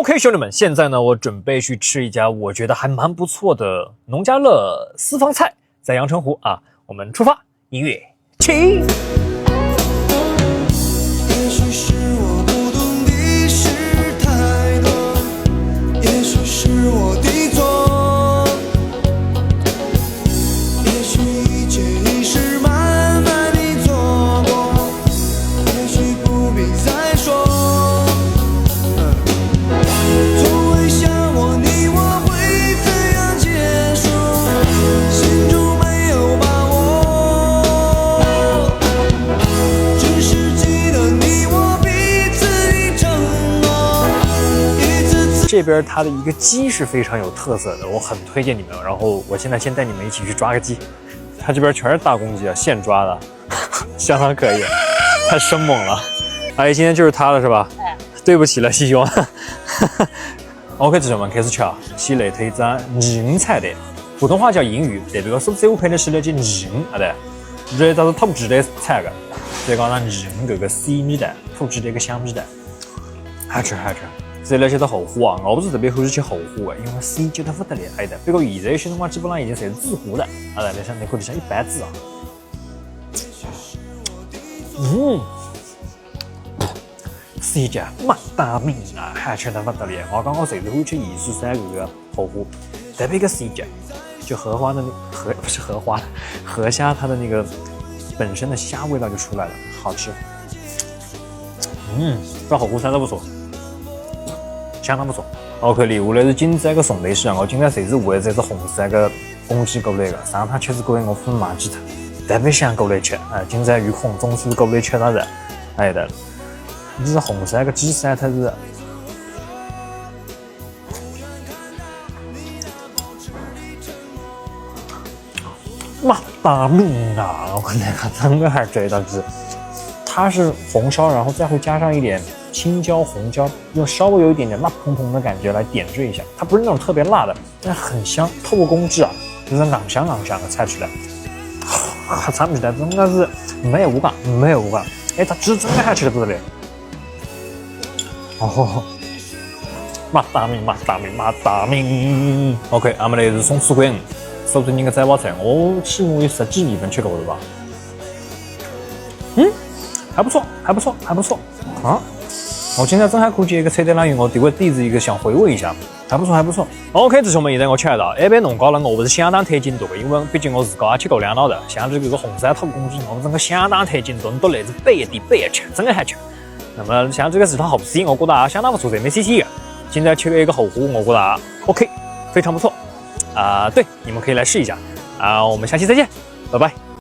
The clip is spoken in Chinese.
OK， 兄弟们，现在呢，我准备去吃一家我觉得还蛮不错的农家乐私房菜，在阳澄湖啊。我们出发，音乐起。也许是我不懂的事太多，也许是我的错，也许一切已是慢慢的错过，也许不必再说。从未想过你我会怎样结束，心中没有把握，只是记得你我彼此的承诺，一次次。这边它的一个鸡是非常有特色的，我很推荐你们。然后我现在先带你们一起去抓个鸡，它这边全是大公鸡啊，现抓的，相当可以，太生猛了。哎，今天就是它了是吧？哎，对不起了，西兄。OK， 同学们开始吃啊！先来推一张银菜的，普通话叫银鱼，代表说最后配的是了件银啊的，这它是土制的菜个，再讲上银这个细米蛋，土制的一个香米蛋，还吃。再来吃到后糊啊，我不是特别欢喜吃后糊的，因为细嚼得不得了，哎的。不过现在有些辰光基本上已经侪是自糊的，啊的，你像你看就像一般子啊。细嚼麦大米啊，还吃得不得了。我刚刚最是会吃23个后糊，特别个细嚼，就荷花的不是荷花，河虾它的那个本身的虾味道就出来了，好吃。这后糊菜都不错。相当不错。OK， 另外是今朝个送类式啊，我今朝侪是为这只红色个公鸡过来个，上趟确实过来我分买几头，特别想过来吃啊。今朝有空总是过来吃到的，哎的，这是红色个鸡翅，它是。妈大命啊！我那个真的还追到鸡，它是红烧，然后再会加上一点青椒、红椒，用稍微有一点点辣蓬蓬的感觉来点缀一下。它不是那种特别辣的，但很香，透过工质啊，就是硬香的菜出来。尝起来真的是没有无感。哎，它汁真的还吃得不得了。哦，妈大命。OK， 俺们来是松鼠馆，说不定你个摘包菜，我起码有10几年没吃过了吧？还不错啊！我今天正好可以一个菜单栏我这个底子一个想回味一下，还不错。OK， 弟兄们，现在我吃得到，一般弄高了我不是相当推荐多的，因为毕竟我自个也吃过2道的，像这个红山土公鸡，我整个相当推荐多，都来自北地北吃，真的还吃。那么像这个是它后丝，我觉得也相当不错，MCC 的。今天吃了一个后糊，我觉得 OK， 非常不错啊、对，你们可以来试一下啊、我们下期再见，拜拜。